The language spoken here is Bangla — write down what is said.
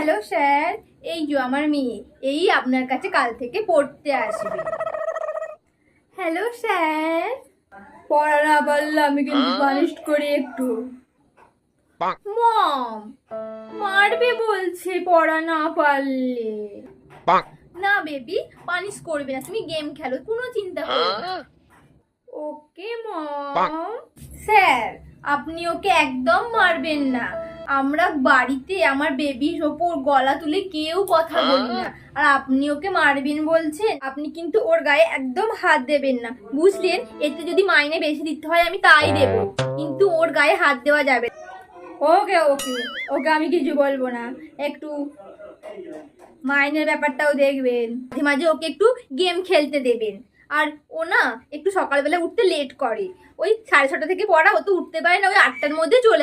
হ্যালো স্যার, এই যে আমার মেয়ে এই আপনার কাছে কাল থেকে পড়তে আসবে। হ্যালো স্যার, পড়া না পারলে আমি কিন্তু পানিশ করি একটু। মম, মারবে বলছে পড়া না পারলে। না বেবি, পানিশ করবে না, তুমি গেম খেলো, কোনো চিন্তা করো না। ওকে মম। স্যার, আপনি ওকে একদম মারবেন না। আমরা বাড়িতে আমার বেবির ওপর গলা তুলে কেউ কথা বলি না, আর আপনি ওকে মারবেন বলছেন। আপনি কিন্তু ওর গায়ে একদম হাত দেবেন না, বুঝলেন? এতে যদি মাইনে বেশি দিতে হয় আমি তাই দেব, কিন্তু ওর গায়ে হাত দেওয়া যাবে না। ওকে ওকে ওকে, আমি কিছু বলবো না। একটু মাইনের ব্যাপারটাও দেখবেন, মাঝে মাঝে ওকে একটু গেম খেলতে দেবেন। আর ও না একটু সকালবেলা উঠতে লেট করে, ওই 6:30 থেকে পড়া, ও তো উঠতে পারে না, ওই 8টার মধ্যে চলে